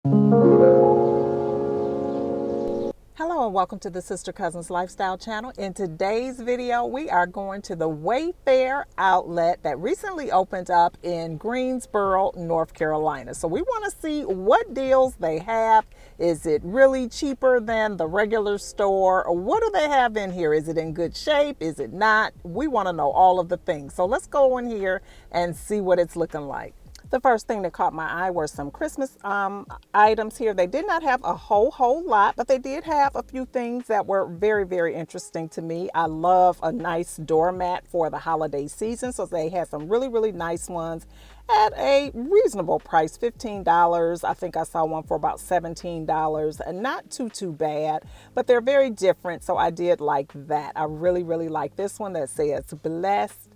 Hello and welcome to the Sister Cousins Lifestyle channel. In today's video, we are going to the Wayfair Outlet that recently opened up in Greensboro, North Carolina. So we want to see what deals they have. Is it really cheaper than the regular store? Or what do they have in here? Is it in good shape? Is it not? We want to know all of the things. So let's go in here and see what it's looking like. The first thing that caught my eye were some Christmas items here. They did not have a whole lot, but they did have a few things that were very interesting to me. I love a nice doormat for the holiday season, so they had some really nice ones at a reasonable price, $15. I think I saw one for about $17, and not too bad, but they're very different, so I did like that. I really like this one that says blessed.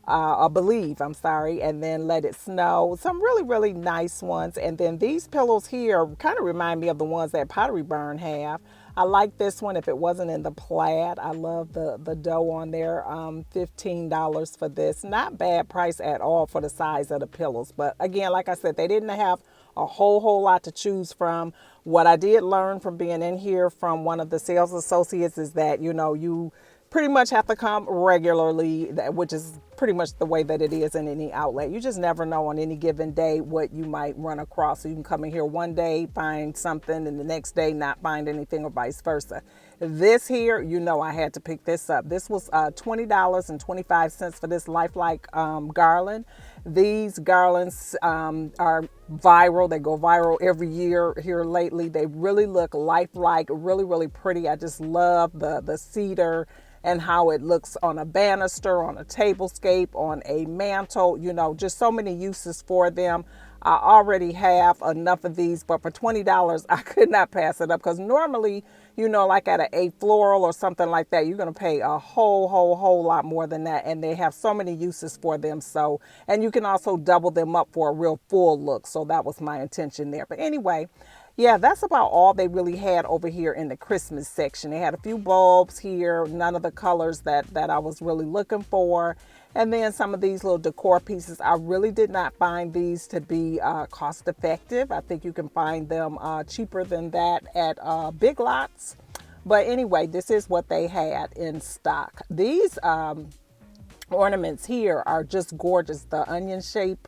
I'm sorry, and then let it snow. Some really nice ones. And then these pillows here kind of remind me of the ones that Pottery Barn have. I like this one if it wasn't in the plaid. I love the dough on there. $15 for this. Not bad price at all for the size of the pillows. But again, like I said, they didn't have a whole lot to choose from. What I did learn from being in here from one of the sales associates is that, you pretty much have to come regularly, which is pretty much the way that it is in any outlet. You just never know on any given day what you might run across. So you can come in here one day, find something, and the next day not find anything, or vice versa. This here, I had to pick this up. This was $20.25 for this lifelike garland. These garlands are viral. They go viral every year here lately. They really look lifelike, really pretty. I just love the cedar and how it looks on a banister, on a tablescape, on a mantle, just so many uses for them. I already have enough of these, but for $20, I could not pass it up, because normally, like at a floral or something like that, you're going to pay a whole lot more than that. And they have so many uses for them. So, and you can also double them up for a real full look. So that was my intention there. But anyway, yeah, that's about all they really had over here in the Christmas section. They had a few bulbs here, none of the colors that I was really looking for. And then some of these little decor pieces. I really did not find these to be cost effective. I think you can find them cheaper than that at Big Lots. But anyway, this is what they had in stock. These ornaments here are just gorgeous. The onion shape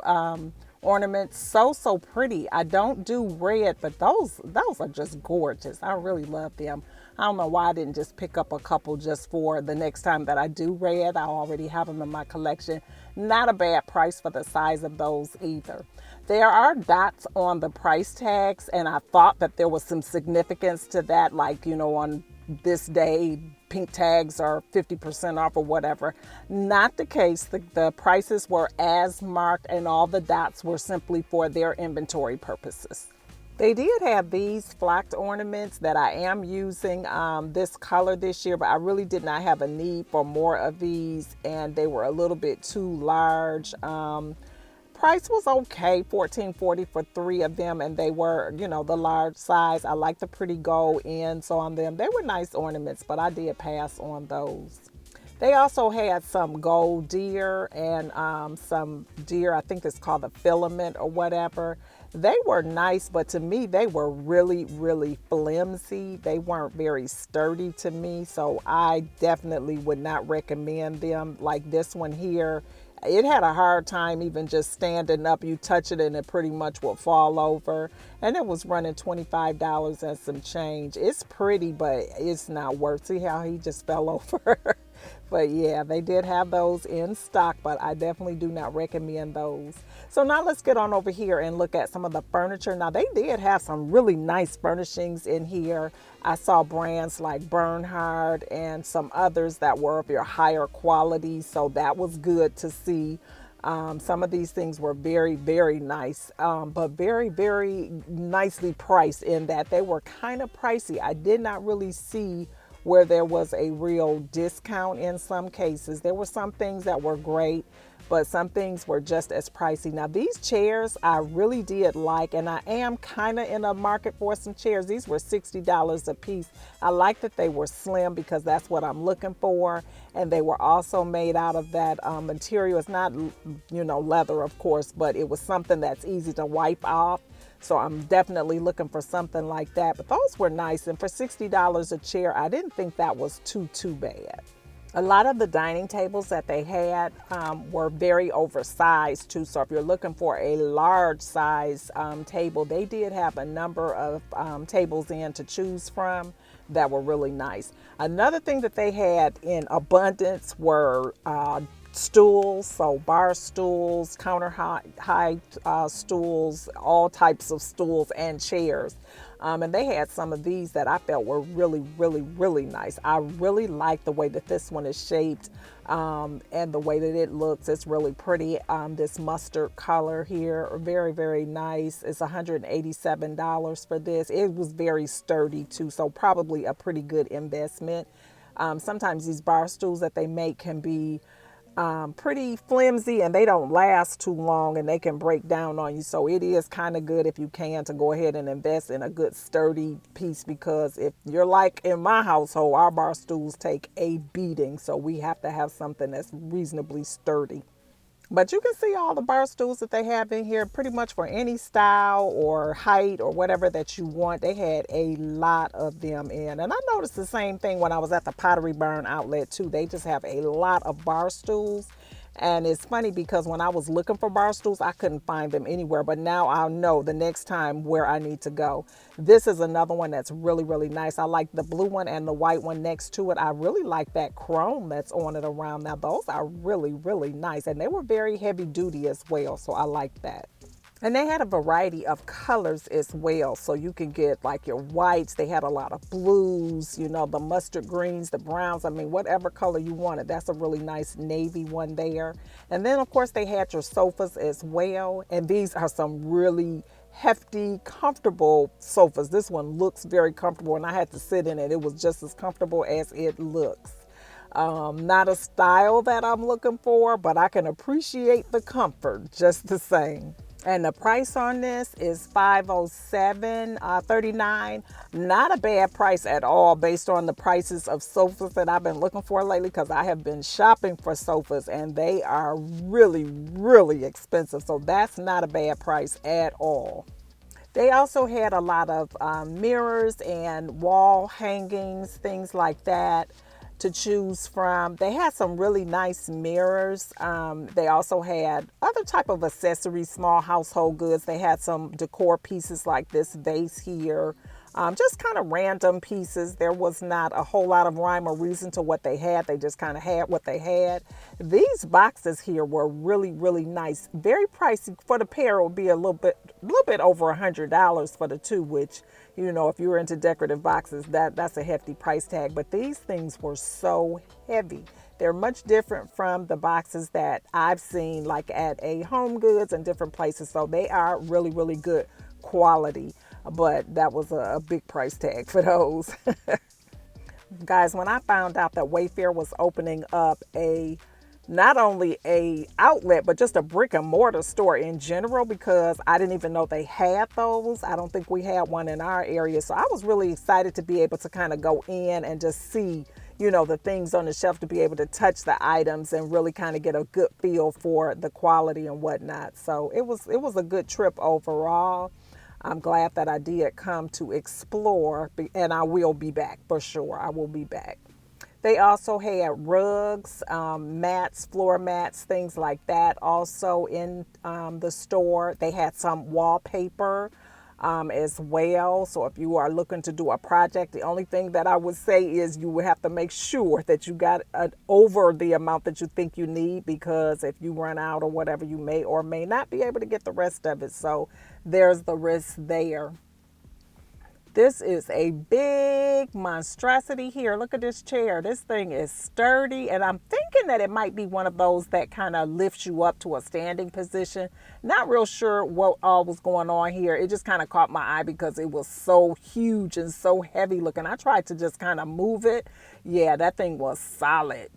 ornaments, so pretty. I don't do red, but those are just gorgeous. I really love them. I don't know why I didn't just pick up a couple just for the next time that I do red. I already have them in my collection. Not a bad price for the size of those either. There are dots on the price tags, and I thought that there was some significance to that, like, on this day, pink tags are 50% off or whatever. Not the case. The prices were as marked, and all the dots were simply for their inventory purposes. They did have these flocked ornaments that I am using this color this year, but I really did not have a need for more of these, and they were a little bit too large. Price was okay, $14.40 for 3 of them, and they were, the large size. I like the pretty gold ends on them. They were nice ornaments, but I did pass on those. They also had some gold deer and some deer, I think it's called the filament or whatever. They were nice, but to me, they were really flimsy. They weren't very sturdy to me, so I definitely would not recommend them. Like this one here, it had a hard time even just standing up. You touch it and it pretty much will fall over. And it was running $25 and some change. It's pretty, but it's not worth. See how he just fell over? But yeah, they did have those in stock, but I definitely do not recommend those. So now let's get on over here and look at some of the furniture. Now they did have some really nice furnishings in here. I saw brands like Bernhard and some others that were of your higher quality. So that was good to see. Some of these things were very nice, but very nicely priced in that they were kind of pricey. I did not really see where there was a real discount in some cases. There were some things that were great, but some things were just as pricey. Now these chairs I really did like, and I am kind of in a market for some chairs. These were $60 a piece. I like that they were slim because that's what I'm looking for, and they were also made out of that material. It's not, leather, of course, but it was something that's easy to wipe off. So I'm definitely looking for something like that. But those were nice. And for $60 a chair, I didn't think that was too bad. A lot of the dining tables that they had were very oversized too. So if you're looking for a large size table, they did have a number of tables in to choose from that were really nice. Another thing that they had in abundance were stools, so bar stools, counter high stools, all types of stools and chairs. And they had some of these that I felt were really nice. I really like the way that this one is shaped and the way that it looks. It's really pretty. This mustard color here, very nice. It's $187 for this. It was very sturdy too, so probably a pretty good investment. Sometimes these bar stools that they make can be pretty flimsy and they don't last too long and they can break down on you. So it is kind of good if you can to go ahead and invest in a good sturdy piece, because if you're like in my household, our bar stools take a beating. So we have to have something that's reasonably sturdy. But you can see all the bar stools that they have in here pretty much for any style or height or whatever that you want. They had a lot of them in. And I noticed the same thing when I was at the Pottery Barn outlet too. They just have a lot of bar stools. And it's funny because when I was looking for bar stools, I couldn't find them anywhere. But now I'll know the next time where I need to go. This is another one that's really nice. I like the blue one and the white one next to it. I really like that chrome that's on it around. Now, those are really nice. And they were very heavy duty as well. So I like that. And they had a variety of colors as well. So you can get like your whites. They had a lot of blues, you know, the mustard greens, the browns. I mean, whatever color you wanted. That's a really nice navy one there. And then, of course, they had your sofas as well. And these are some really hefty, comfortable sofas. This one looks very comfortable, and I had to sit in it. It was just as comfortable as it looks. Not a style that I'm looking for, but I can appreciate the comfort just the same. And the price on this is $507.39. Not a bad price at all based on the prices of sofas that I've been looking for lately, because I have been shopping for sofas and they are really expensive. So that's not a bad price at all. They also had a lot of mirrors and wall hangings, things like that to choose from. They had some really nice mirrors. They also had other type of accessories, small household goods. They had some decor pieces like this vase here. Just kind of random pieces. There was not a whole lot of rhyme or reason to what they had. They just kind of had what they had. These boxes here were really nice. Very pricey. For the pair, it would be a little bit over $100 for the two, which, you know, if you're into decorative boxes, that's a hefty price tag. But these things were so heavy. They're much different from the boxes that I've seen like at a Home Goods and different places. So they are really good quality. But that was a big price tag for those. Guys, when I found out that Wayfair was opening up not only a outlet, but just a brick and mortar store in general, because I didn't even know they had those. I don't think we had one in our area. So I was really excited to be able to kind of go in and just see, you know, the things on the shelf, to be able to touch the items and really kind of get a good feel for the quality and whatnot. So it was a good trip overall. I'm glad that I did come to explore, and I will be back for sure. I will be back. They also had rugs, mats, floor mats, things like that also in the store. They had some wallpaper as well. So if you are looking to do a project, the only thing that I would say is you would have to make sure that you got over the amount that you think you need, because if you run out or whatever, you may or may not be able to get the rest of it. So there's the risk there. This is a big monstrosity here. Look at this chair. This thing is sturdy, and I'm thinking that it might be one of those that kind of lifts you up to a standing position. Not real sure what all was going on here. It just kind of caught my eye because it was so huge and so heavy looking. I tried to just kind of move it. Yeah, that thing was solid.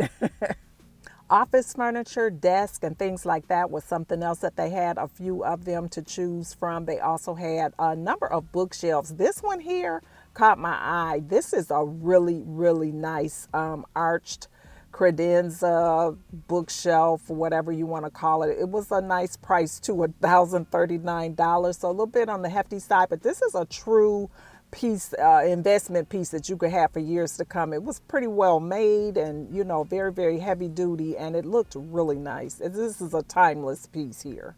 Office furniture, desk, and things like that was something else that they had a few of them to choose from. They also had a number of bookshelves. This one here caught my eye. This is a really nice arched credenza bookshelf, whatever you want to call it. It was a nice price too, $1,039. So a little bit on the hefty side, but this is a true piece, investment piece that you could have for years to come. It was pretty well made and, you know, very, very heavy duty, and it looked really nice. This is a timeless piece here.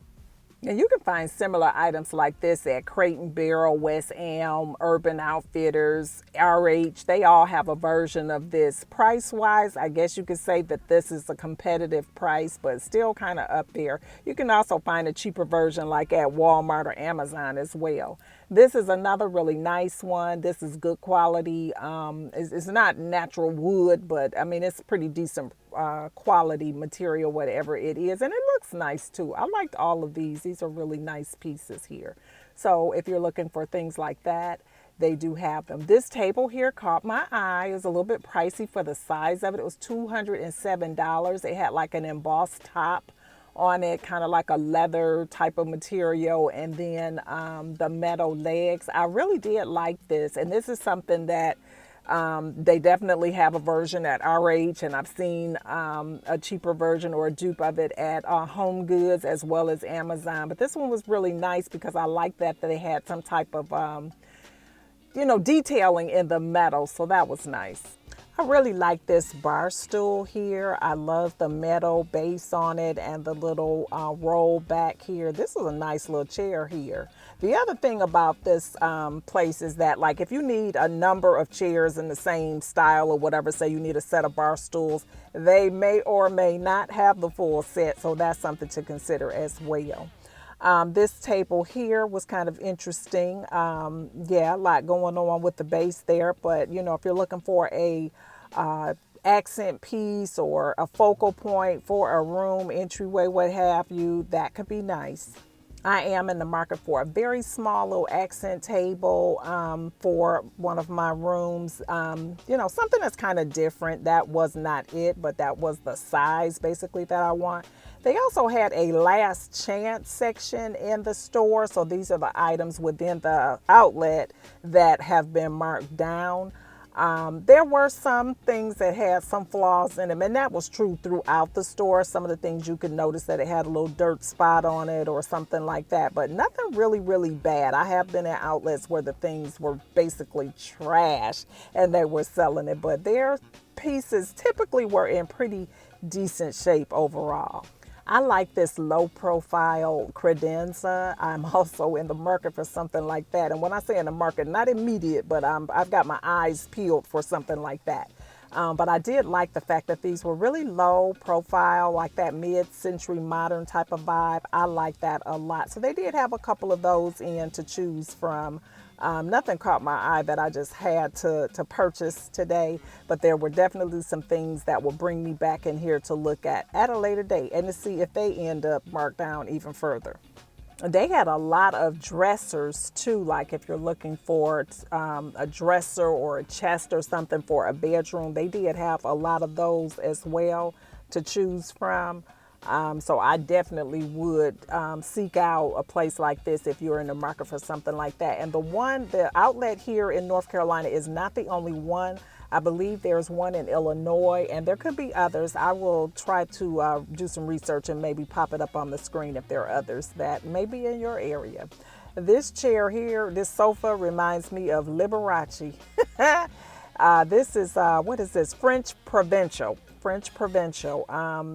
And you can find similar items like this at Crate and Barrel, West Elm, Urban Outfitters, RH. They all have a version of this. Price-wise, I guess you could say that this is a competitive price, but still kind of up there. You can also find a cheaper version like at Walmart or Amazon as well. This is another really nice one. This is good quality. It's not natural wood, but I mean, it's pretty decent quality material, whatever it is. And it looks nice too. I liked all of these. These are really nice pieces here. So if you're looking for things like that, they do have them. This table here caught my eye. It was a little bit pricey for the size of it. It was $207. It had like an embossed top on it, kind of like a leather type of material, and then the metal legs. I really did like this, and this is something that they definitely have a version at RH, and I've seen a cheaper version or a dupe of it at Home Goods as well as Amazon. But this one was really nice because I like that they had some type of you know, detailing in the metal, so that was nice. I really like this bar stool here. I love the metal base on it and the little roll back here. This is a nice little chair here. The other thing about this place is that, like, if you need a number of chairs in the same style or whatever, say you need a set of bar stools, they may or may not have the full set, so that's something to consider as well. This table here was kind of interesting. Yeah, a lot going on with the base there, but you know, if you're looking for a accent piece or a focal point for a room, entryway, what have you, that could be nice. I am in the market for a very small little accent table for one of my rooms. You know, something that's kind of different. That was not it, but that was the size basically that I want. They also had a last chance section in the store. So these are the items within the outlet that have been marked down. There were some things that had some flaws in them, and that was true throughout the store. Some of the things you could notice that it had a little dirt spot on it or something like that, but nothing really, really bad. I have been at outlets where the things were basically trash and they were selling it, but their pieces typically were in pretty decent shape overall. I like this low profile credenza. I'm also in the market for something like that. And when I say in the market, not immediate, but I've got my eyes peeled for something like that. But I did like the fact that these were really low profile, like that mid-century modern type of vibe. I like that a lot. So they did have a couple of those in to choose from. Nothing caught my eye that I just had to purchase today, but there were definitely some things that will bring me back in here to look at a later date and to see if they end up marked down even further. They had a lot of dressers too, like if you're looking for a dresser or a chest or something for a bedroom, they did have a lot of those as well to choose from. So I definitely would seek out a place like this if you're in the market for something like that. And the outlet here in North Carolina is not the only one. I believe there's one in Illinois, and there could be others. I will try to do some research and maybe pop it up on the screen if there are others that may be in your area. This chair here, this sofa reminds me of Liberace. This is, what is this? French Provincial.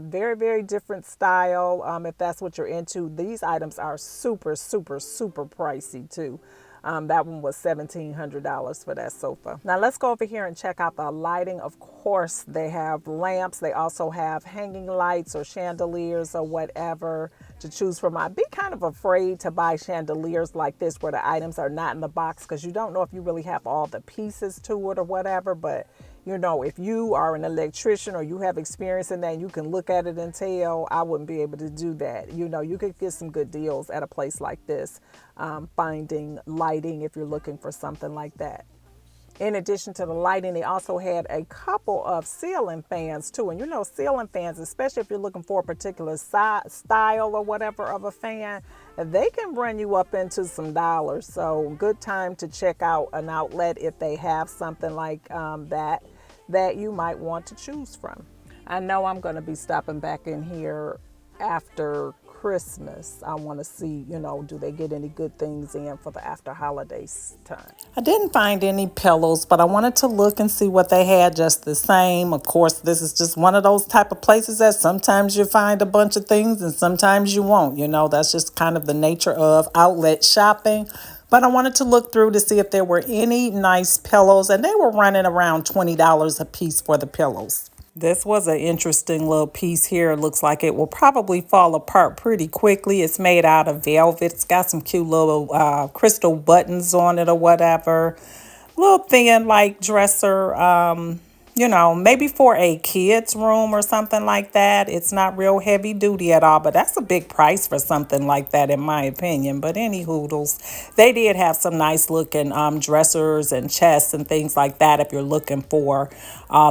Very, very different style. If that's what you're into. These items are super, super, super pricey too. That one was $1,700 for that sofa. Now let's go over here and check out the lighting. Of course, they have lamps. They also have hanging lights or chandeliers or whatever to choose from. I'd be kind of afraid to buy chandeliers like this where the items are not in the box because you don't know if you really have all the pieces to it or whatever. But you know, if you are an electrician or you have experience in that and you can look at it and tell, I wouldn't be able to do that. You know, you could get some good deals at a place like this, finding lighting if you're looking for something like that. In addition to the lighting, they also had a couple of ceiling fans too. And you know, ceiling fans, especially if you're looking for a particular style or whatever of a fan, they can run you up into some dollars. So good time to check out an outlet if they have something like that you might want to choose from. I know I'm going to be stopping back in here after Christmas. I want to see, do they get any good things in for the after holidays time. I didn't find any pillows, but I wanted to look and see what they had just the same. Of course, this is just one of those type of places that sometimes you find a bunch of things and sometimes you won't. That's just kind of the nature of outlet shopping. But I wanted to look through to see if there were any nice pillows, and they were running around $20 a piece for the pillows. This was an interesting little piece here. It looks like it will probably fall apart pretty quickly. It's made out of velvet. It's got some cute little crystal buttons on it or whatever. Little thin like dresser, maybe for a kid's room or something like that. It's not real heavy duty at all, but that's a big price for something like that in my opinion. But any hoodles, they did have some nice looking dressers and chests and things like that if you're looking for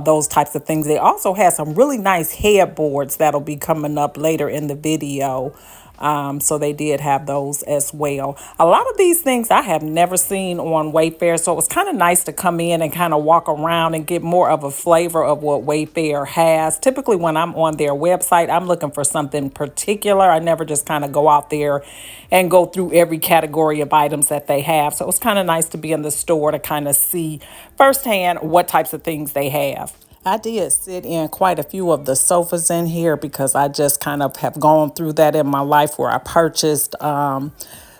those types of things. They also had some really nice headboards that'll be coming up later in the video. So they did have those as well. A lot of these things I have never seen on Wayfair, so it was kind of nice to come in and kind of walk around and get more of a flavor of what Wayfair has. Typically when I'm on their website, I'm looking for something particular. I never just kind of go out there and go through every category of items that they have. So it was kind of nice to be in the store to kind of see firsthand what types of things they have. I did sit in quite a few of the sofas in here because I just kind of have gone through that in my life where I purchased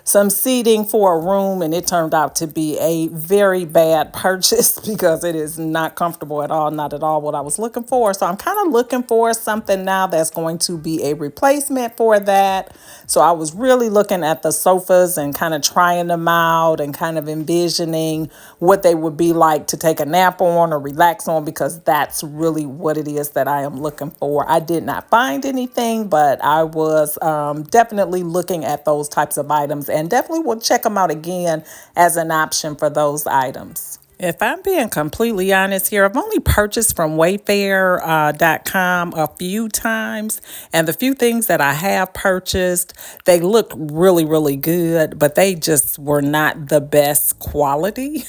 some seating for a room, and it turned out to be a very bad purchase because it is not comfortable at all, not at all what I was looking for. So I'm kind of looking for something now that's going to be a replacement for that. So I was really looking at the sofas and kind of trying them out and kind of envisioning what they would be like to take a nap on or relax on, because that's really what it is that I am looking for. I did not find anything, but I was definitely looking at those types of items and definitely will check them out again as an option for those items. If I'm being completely honest here, I've only purchased from Wayfair.com a few times, and the few things that I have purchased, they look really, really good, but they just were not the best quality.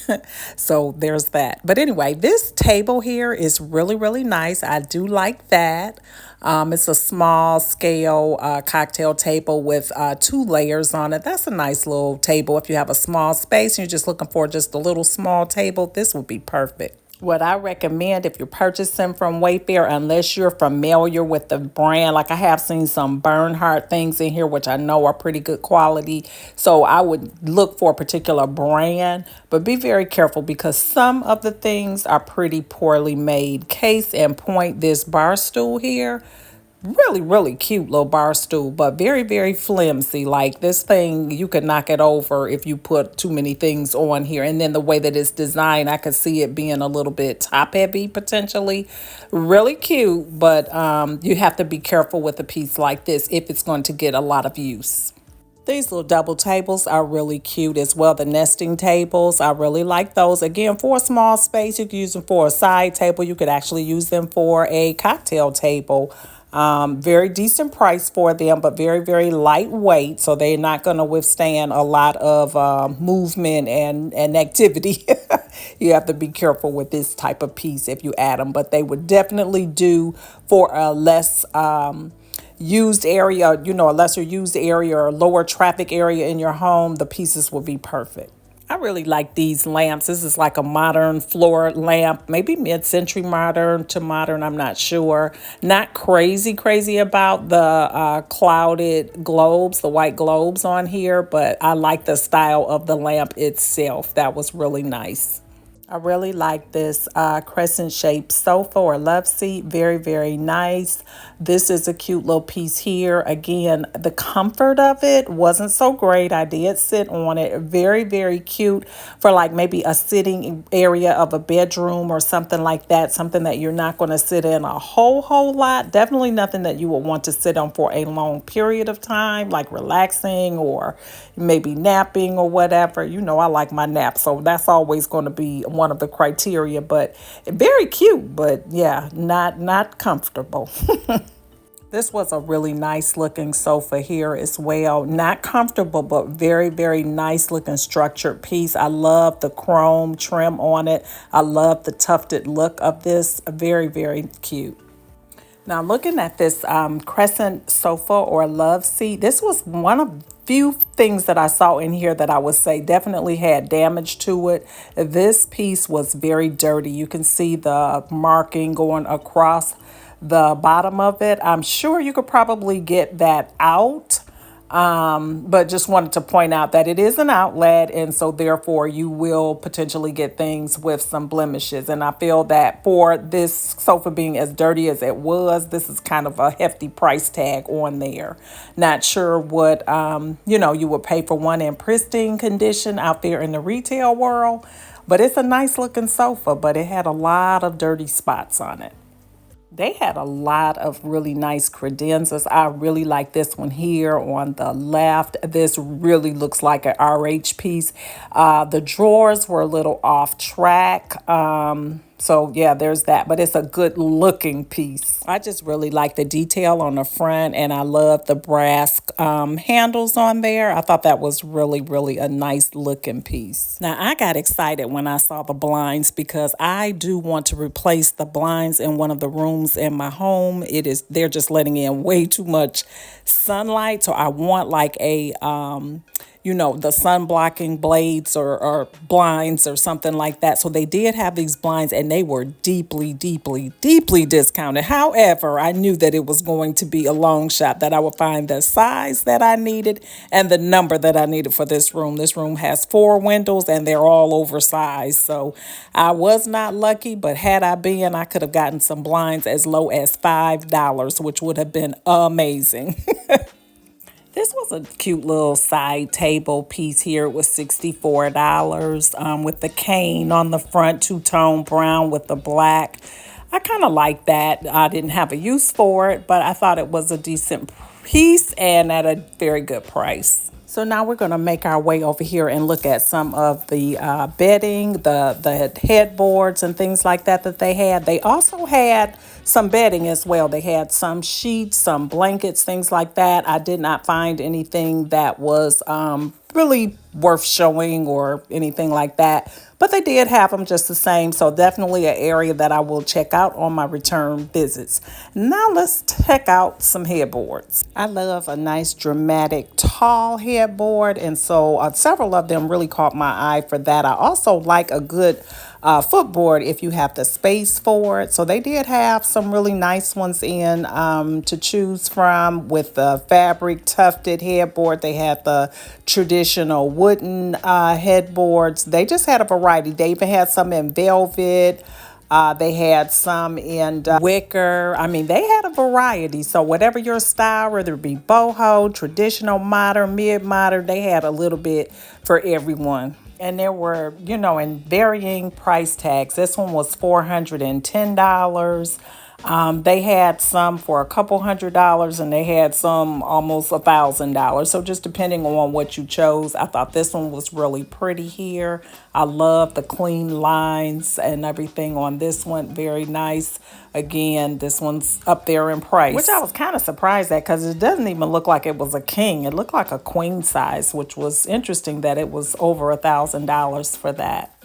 So there's that. But anyway, this table here is really, really nice. I do like that. It's a small scale cocktail table with 2 layers on it. That's a nice little table. If you have a small space and you're just looking for just a little small table, this would be perfect. What I recommend if you're purchasing from Wayfair, unless you're familiar with the brand, like I have seen some Bernhardt things in here, which I know are pretty good quality. So I would look for a particular brand, but be very careful because some of the things are pretty poorly made. Case in point, this bar stool here. Really, really cute little bar stool, but very, very flimsy. Like this thing, you could knock it over if you put too many things on here. And then the way that it's designed, I could see it being a little bit top heavy potentially. Really cute, but you have to be careful with a piece like this if it's going to get a lot of use. These little double tables are really cute as well. The nesting tables, I really like those. Again, for a small space, you can use them for a side table. You could actually use them for a cocktail table. Very decent price for them, but very, very lightweight. So they're not going to withstand a lot of movement and activity. You have to be careful with this type of piece if you add them, but they would definitely do for a less used area, a lesser used area or lower traffic area in your home. The pieces will be perfect. I really like these lamps. This is like a modern floor lamp, maybe mid-century modern to modern, I'm not sure. Not crazy about the clouded globes, the white globes on here, but I like the style of the lamp itself. That was really nice. I really like this crescent shaped sofa or love seat. Very, very nice. This is a cute little piece here. Again, the comfort of it wasn't so great. I did sit on it. Very, very cute for like maybe a sitting area of a bedroom or something like that. Something that you're not going to sit in a whole lot. Definitely nothing that you would want to sit on for a long period of time, like relaxing or maybe napping or whatever. I like my nap, so that's always going to be one of the criteria, but very cute, but yeah, not comfortable. This was a really nice looking sofa here as well. Not comfortable, but very, very nice looking structured piece. I love the chrome trim on it. I love the tufted look of this. Very, very cute. Now, looking at this crescent sofa or love seat, this was one of few things that I saw in here that I would say definitely had damage to it. This piece was very dirty. You can see the marking going across the bottom of it. I'm sure you could probably get that out. But just wanted to point out that it is an outlet, and so therefore you will potentially get things with some blemishes. And I feel that for this sofa being as dirty as it was, this is kind of a hefty price tag on there. Not sure what you would pay for one in pristine condition out there in the retail world, but it's a nice looking sofa, but it had a lot of dirty spots on it. They had a lot of really nice credenzas. I really like this one here on the left. This really looks like an RH piece. The drawers were a little off track. So yeah, there's that, but it's a good looking piece. I just really like the detail on the front, and I love the brass handles on there. I thought that was really, really a nice looking piece. Now, I got excited when I saw the blinds because I do want to replace the blinds in one of the rooms in my home. They're just letting in way too much sunlight, so I want like a the sun blocking blades or blinds or something like that. So they did have these blinds, and they were deeply, deeply, deeply discounted. However, I knew that it was going to be a long shot that I would find the size that I needed and the number that I needed for this room. This room has 4 windows, and they're all oversized. So I was not lucky, but had I been, I could have gotten some blinds as low as $5, which would have been amazing. This was a cute little side table piece here. It was $64 with the cane on the front, two-tone brown with the black. I kind of like that. I didn't have a use for it, but I thought it was a decent piece and at a very good price. So now we're going to make our way over here and look at some of the bedding, the headboards and things like that they had. They also had some bedding as well. They had some sheets, some blankets, things like that. I did not find anything that was really worth showing or anything like that. But they did have them just the same. So definitely an area that I will check out on my return visits. Now let's check out some headboards. I love a nice dramatic tall headboard. And so several of them really caught my eye for that. I also like a good footboard if you have the space for it. So they did have some really nice ones in to choose from with the fabric tufted headboard. They had the traditional wooden headboards. They just had a variety. They even had some in velvet. They had some in wicker. I mean, they had a variety. So whatever your style, whether it be boho, traditional, modern, mid-modern, they had a little bit for everyone. And there were, in varying price tags. This one was $410. They had some for a couple $100s, and they had some almost $1,000. So just depending on what you chose, I thought this one was really pretty here. I love the clean lines and everything on this one. Very nice. Again, this one's up there in price, which I was kind of surprised at because it doesn't even look like it was a king. It looked like a queen size, which was interesting that it was over $1,000 for that.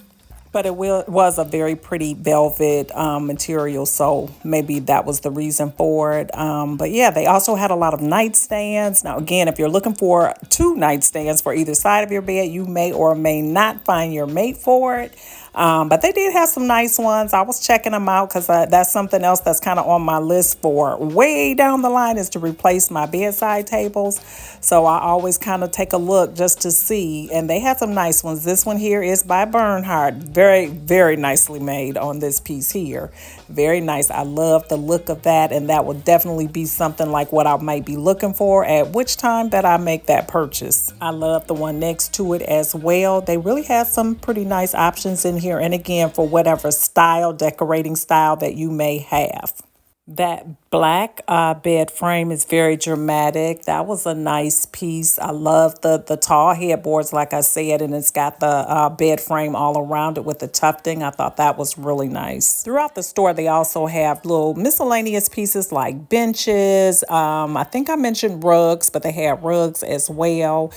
But it was a very pretty velvet material, so maybe that was the reason for it. But yeah, they also had a lot of nightstands. Now, again, if you're looking for 2 nightstands for either side of your bed, you may or may not find your mate for it. But they did have some nice ones. I was checking them out because that's something else that's kind of on my list for way down the line is to replace my bedside tables. So I always kind of take a look just to see. And they had some nice ones. This one here is by Bernhard. Very, very nicely made on this piece here. Very nice. I love the look of that. And that would definitely be something like what I might be looking for at which time that I make that purchase. I love the one next to it as well. They really have some pretty nice options in here. And again, for whatever style, decorating style that you may have. That black bed frame is very dramatic. That was a nice piece. I love the tall headboards, like I said, and it's got the bed frame all around it with the tufting. I thought that was really nice. Throughout the store, they also have little miscellaneous pieces like benches. I think I mentioned rugs, but they had rugs as well.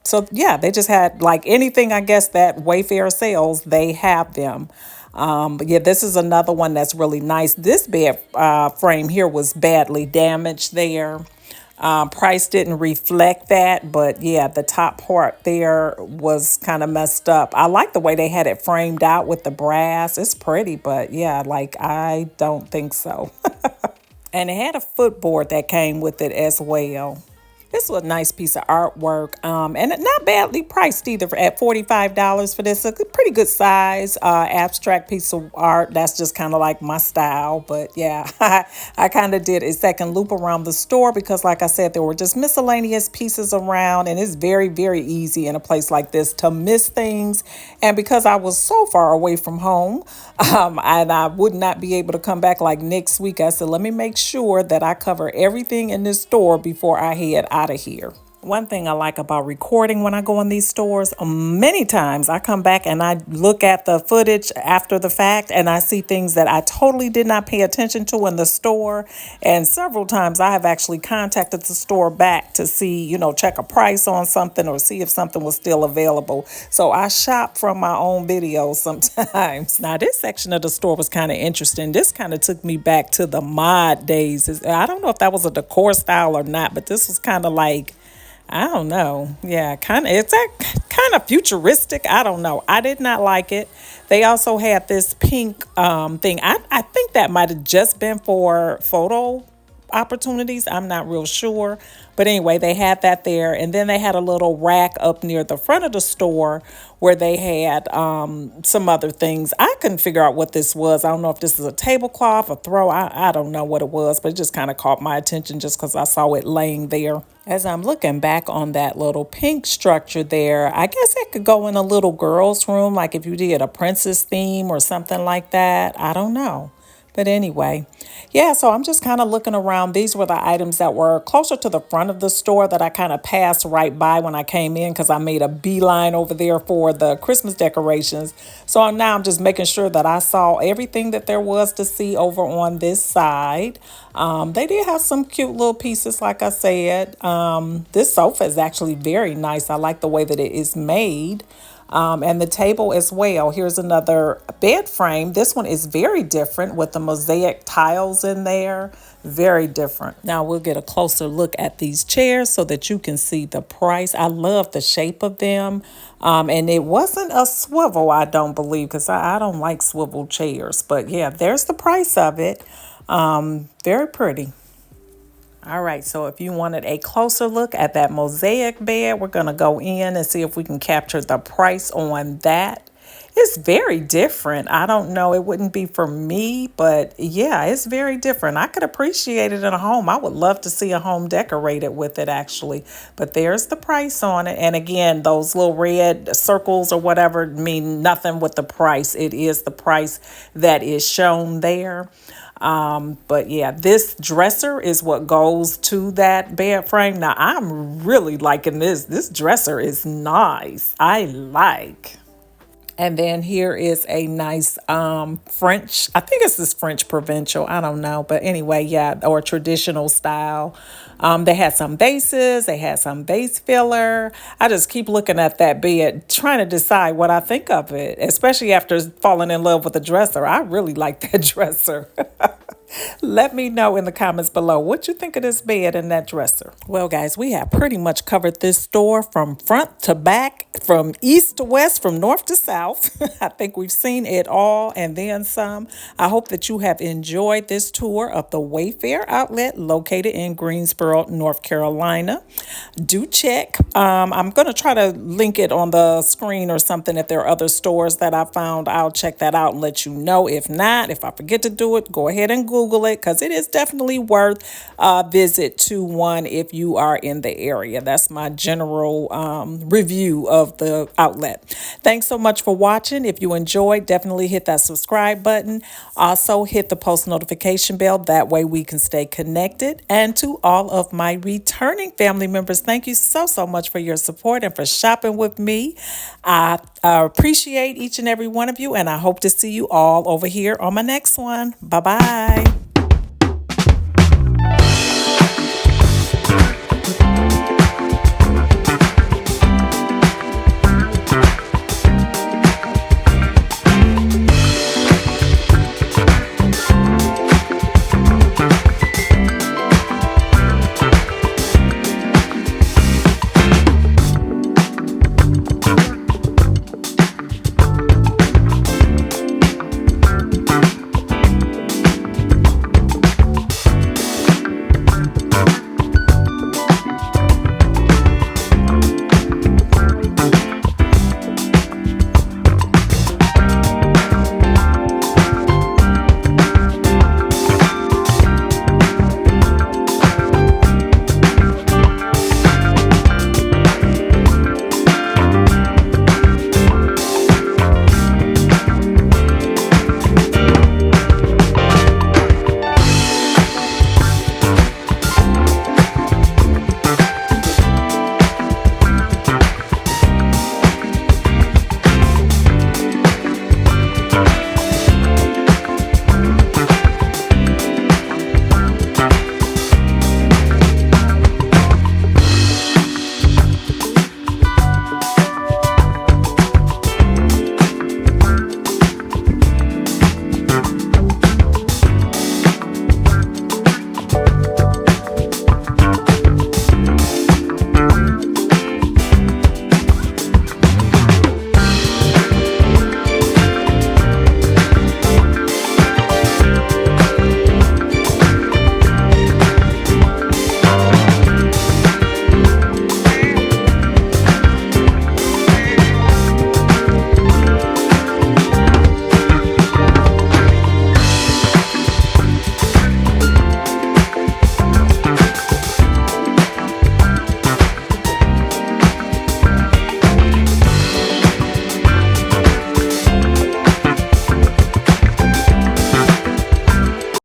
So yeah, they just had like anything, I guess, that Wayfair sells, they have them. But yeah, this is another one that's really nice. This bed frame here was badly damaged there. Price didn't reflect that, but yeah, the top part there was kind of messed up. I like the way they had it framed out with the brass. It's pretty, but yeah, like I don't think so. And it had a footboard that came with it as well. This was a nice piece of artwork, and not badly priced either at $45 for this. A pretty good size abstract piece of art. That's just kind of like my style. But yeah, I kind of did a second loop around the store because, like I said, there were just miscellaneous pieces around, and it's very, very easy in a place like this to miss things. And because I was so far away from home, and I would not be able to come back like next week, I said, let me make sure that I cover everything in this store before I head out of here. One thing I like about recording when I go in these stores, many times I come back and I look at the footage after the fact and I see things that I totally did not pay attention to in the store. And several times I have actually contacted the store back to see, check a price on something or see if something was still available. So I shop from my own videos sometimes. Now, this section of the store was kind of interesting. This kind of took me back to the mod days. I don't know if that was a decor style or not, but this was kind of like, I don't know. Yeah, it's kind of futuristic. I don't know. I did not like it. They also had this pink thing. I think that might have just been for photo opportunities. I'm not real sure. But anyway, they had that there. And then they had a little rack up near the front of the store where they had some other things. I couldn't figure out what this was. I don't know if this is a tablecloth, a throw. I don't know what it was, but it just kind of caught my attention just because I saw it laying there. As I'm looking back on that little pink structure there, I guess it could go in a little girl's room, like if you did a princess theme or something like that. I don't know. But anyway, yeah, so I'm just kind of looking around. These were the items that were closer to the front of the store that I kind of passed right by when I came in because I made a beeline over there for the Christmas decorations. So now I'm just making sure that I saw everything that there was to see over on this side. They did have some cute little pieces, like I said. This sofa is actually very nice. I like the way that it is made. And the table as well. Here's another bed frame. This one is very different with the mosaic tiles in there. Very different. Now we'll get a closer look at these chairs so that you can see the price. I love the shape of them. And it wasn't a swivel, I don't believe, because I don't like swivel chairs. But yeah, there's the price of it. Very pretty. All right, so if you wanted a closer look at that mosaic bed, we're going to go in and see if we can capture the price on that. It's very different. I don't know. It wouldn't be for me, but yeah, it's very different. I could appreciate it in a home. I would love to see a home decorated with it, actually. But there's the price on it. And again, those little red circles or whatever mean nothing with the price. It is the price that is shown there. But yeah, this dresser is what goes to that bed frame. Now, I'm really liking this. This dresser is nice. I like. And then here is a nice French, I think it's this French provincial, I don't know. But anyway, yeah, or traditional style. They had some bases, they had some base filler. I just keep looking at that bed, trying to decide what I think of it, especially after falling in love with the dresser. I really like that dresser. Let me know in the comments below what you think of this bed and that dresser. Well, guys, we have pretty much covered this store from front to back, from east to west, from north to south. I think we've seen it all and then some. I hope that you have enjoyed this tour of the Wayfair Outlet located in Greensboro, North Carolina. Do check. I'm going to try to link it on the screen or something. If there are other stores that I found, I'll check that out and let you know. If not, if I forget to do it, go ahead and Google it because it is definitely worth a visit to one if you are in the area. That's my general review of the outlet. Thanks so much for watching. If you enjoyed, definitely hit that subscribe button. Also hit the post notification bell. That way we can stay connected. And to all of my returning family members, thank you so much for your support and for shopping with me. I appreciate each and every one of you, and I hope to see you all over here on my next one. Bye-bye.